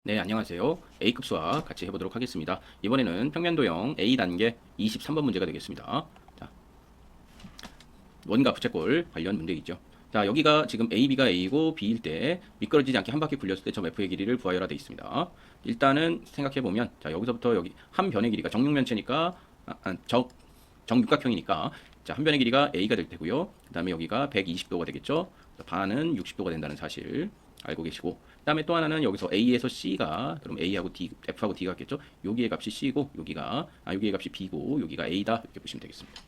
네, 안녕하세요. A급 수학 같이 해보도록 하겠습니다. 이번에는 평면도형 A단계 23번 문제가 되겠습니다. 자, 원과 부채꼴 관련 문제이죠. 자, 여기가 지금 AB가 A이고 B일 때 미끄러지지 않게 한 바퀴 굴렸을 때 점 F의 길이를 구하여라 되어 있습니다. 일단은 생각해보면, 자, 여기서부터 여기 한 변의 길이가 정육면체니까, 정육각형이니까, 자, 한 변의 길이가 A가 될 테고요. 그 다음에 여기가 120도가 되겠죠. 반은 60도가 된다는 사실 알고 계시고, 그 다음에 또 하나는 여기서 A에서 C가, 그럼 A하고 D, F하고 D가 같겠죠. 여기의 값이 C고, 여기의 값이 B고, 여기가 A다. 이렇게 보시면 되겠습니다.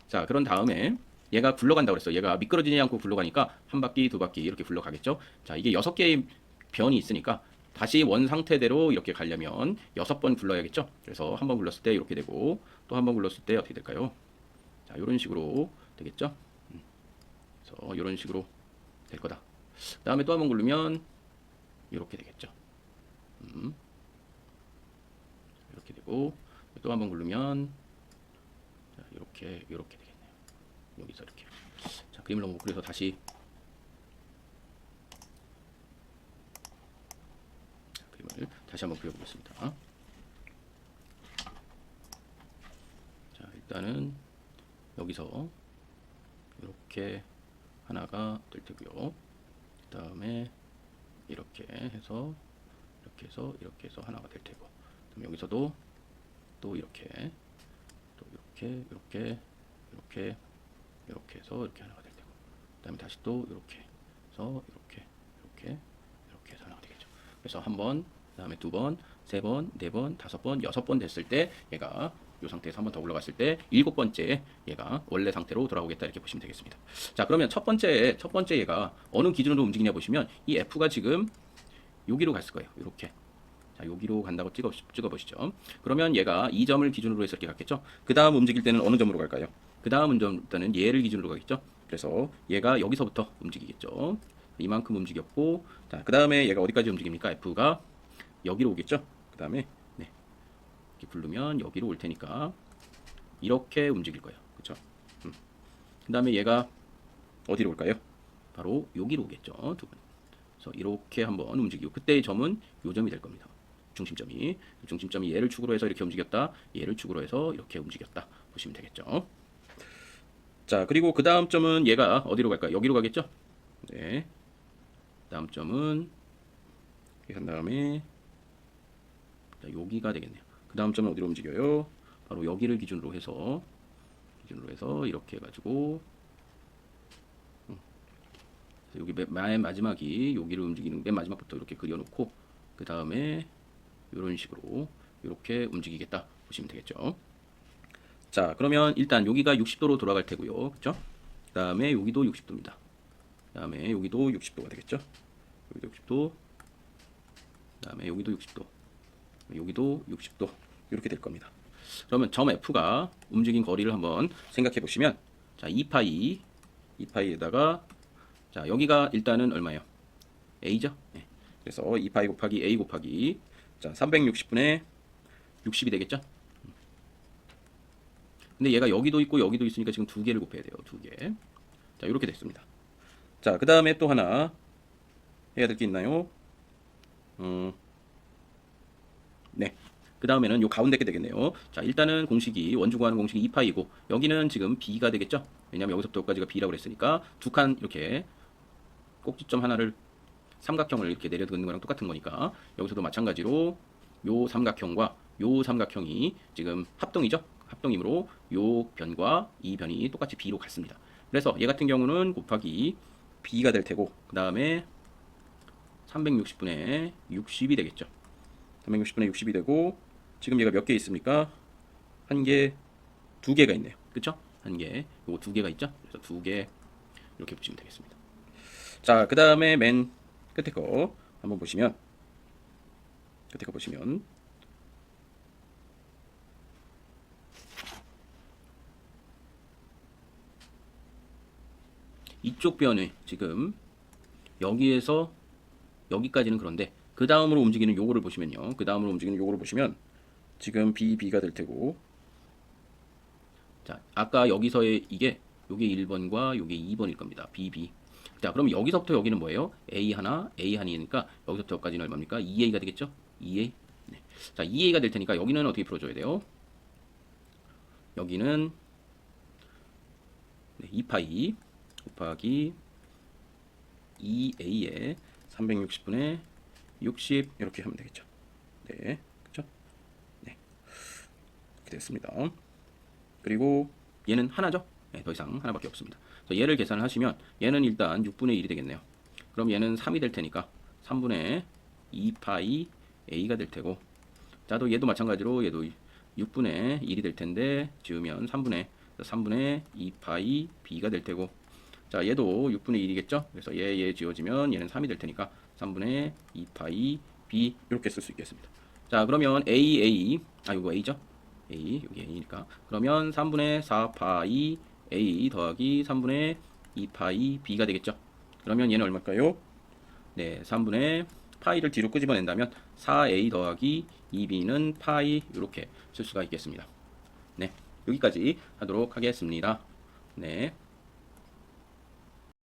자, 그런 다음에 얘가 굴러간다고 그랬어요. 얘가 미끄러지지 않고 굴러가니까 한 바퀴, 두 바퀴 이렇게 굴러가겠죠. 자, 이게 6개의 변이 있으니까 다시 원 상태대로 이렇게 가려면 6번 굴러야겠죠. 그래서 한 번 굴렀을 때 이렇게 되고, 또 한 번 굴렀을 때 어떻게 될까요? 자, 이런 식으로 되겠죠. 그래서 이런 식으로 될 거다. 다음에 또 한 번 굴르면 이렇게 되겠죠. 이렇게 되고, 또 한 번 굴르면 자, 이렇게 되겠네요. 여기서 이렇게. 자, 그림을 너무 못 그려서 다시 그림을 다시 한번 그려보겠습니다. 자, 일단은 여기서 이렇게 하나가 될 테고요. 그 다음에 이렇게 해서 이렇게 해서 하나가 될 테고, 그럼 여기서도 또 이렇게 해서 이렇게 하나가 될 테고, 그 다음에 다시 또 이렇게 해서 이렇게 해서 하나가 되겠죠. 그래서 한 번, 그 다음에 두 번, 세 번, 네 번, 다섯 번, 여섯 번 됐을 때 얘가 이 상태에서 한 번 더 올라갔을 때 일곱 번째 얘가 원래 상태로 돌아오겠다 이렇게 보시면 되겠습니다. 자, 그러면 첫 번째 얘가 어느 기준으로 움직이냐 보시면 이 F가 지금 여기로 갔을 거예요. 이렇게. 자, 여기로 간다고 찍어 보시죠. 그러면 얘가 이 점을 기준으로 해서 이렇게 갔겠죠. 그 다음 움직일 때는 어느 점으로 갈까요? 그 다음 움직일 때는 얘를 기준으로 가겠죠. 그래서 얘가 여기서부터 움직이겠죠. 이만큼 움직였고, 자, 그 다음에 얘가 어디까지 움직입니까? F가 여기로 오겠죠. 그 다음에 네, 이렇게 굴르면 여기로 올 테니까 이렇게 움직일 거예요. 그렇죠? 그 다음에 얘가 어디로 올까요? 바로 여기로 오겠죠. 두 번. 그래서 이렇게 한번 움직이고, 그때의 점은 요 점이 될 겁니다. 중심점이 얘를 축으로 해서 이렇게 움직였다, 얘를 축으로 해서 이렇게 움직였다 보시면 되겠죠. 자, 그리고 그 다음 점은 얘가 어디로 갈까요? 여기로 가겠죠. 네, 다음 점은 이렇게 한 다음에 자, 여기가 되겠네요. 그 다음 점은 어디로 움직여요? 바로 여기를 기준으로 해서 이렇게 해가지고 여기 맨 마지막이 여기를 움직이는, 맨 마지막부터 이렇게 그려놓고, 그 다음에 이런 식으로 이렇게 움직이겠다 보시면 되겠죠. 자, 그러면 일단 여기가 60도로 돌아갈 테고요. 그렇죠? 그 다음에 여기도 60도입니다. 그 다음에 여기도 60도가 되겠죠. 여기도 60도, 그 다음에 여기도 60도, 여기도 60도 이렇게 될 겁니다. 그러면 점 F가 움직인 거리를 한번 생각해 보시면, 자, 2파이에다가 자, 여기가 일단은 얼마예요? A죠? 네. 그래서 2파이 곱하기 A 곱하기, 자, 360분의 60이 되겠죠? 근데 얘가 여기도 있고 여기도 있으니까 지금 두 개를 곱해야 돼요. 두 개. 자, 이렇게 됐습니다. 자, 그 다음에 또 하나 해야 될 게 있나요? 네. 그 다음에는 요 가운데 게 되겠네요. 자, 일단은 공식이, 원주 구하는 공식이 2파이고, 여기는 지금 B가 되겠죠? 왜냐면 여기서부터 여기까지가 B라고 그랬으니까 두 칸 이렇게 꼭지점 하나를, 삼각형을 이렇게 내려드는 거랑 똑같은 거니까 여기서도 마찬가지로 요 삼각형과 요 삼각형이 지금 합동이죠. 합동이므로 요 변과 이 변이 똑같이 B로 같습니다. 그래서 얘 같은 경우는 곱하기 B가 될 테고, 그 다음에 360분의 60이 되겠죠. 360분의 60이 되고, 지금 얘가 몇 개 있습니까? 한 개, 두 개가 있네요. 그쵸? 한 개, 요거 두 개가 있죠? 그래서 두 개 이렇게 보시면 되겠습니다. 자, 그 다음에 맨 끝에 거 한번 보시면, 이쪽 변에 지금 여기에서 여기까지는 그런데 그 다음으로 움직이는 요거를 보시면요. 지금 B가 될 테고, 자, 아까 여기서의 이게 요게 1번과 요게 2번일 겁니다. BB. 자, 그럼 여기서부터 여기는 뭐예요? A 하나, A 한이니까 여기서부터 여기까지는 얼마입니까? 2A가 되겠죠? 2A. 네. 자, 2A가 될 테니까 여기는 어떻게 풀어줘야 돼요? 여기는 2파이 곱하기 2A에 360분의 60 이렇게 하면 되겠죠. 네, 그렇죠? 네, 이렇게 됐습니다. 그리고 얘는 하나죠? 네, 더 이상 하나밖에 없습니다. 그래서 얘를 계산을 하시면 얘는 일단 6분의 1이 되겠네요. 그럼 얘는 3이 될 테니까 3분의 2파이 A가 될 테고, 자, 또 얘도 마찬가지로 얘도 6분의 1이 될 텐데 지우면 3분의 2파이 B가 될 테고, 자, 얘도 6분의 1이겠죠? 그래서 얘 지워지면 얘는 3이 될 테니까 3분의 2파이 B 이렇게 쓸 수 있겠습니다. 자, 그러면 이거 A죠? A, 여기 A니까. 그러면 3분의 4파이 A 더하기 3분의 2파이 B가 되겠죠? 그러면 얘는 얼마일까요? 네, 3분의 파이를 뒤로 끄집어낸다면 4A 더하기 2B는 파이 이렇게 쓸 수가 있겠습니다. 네, 여기까지 하도록 하겠습니다. 네.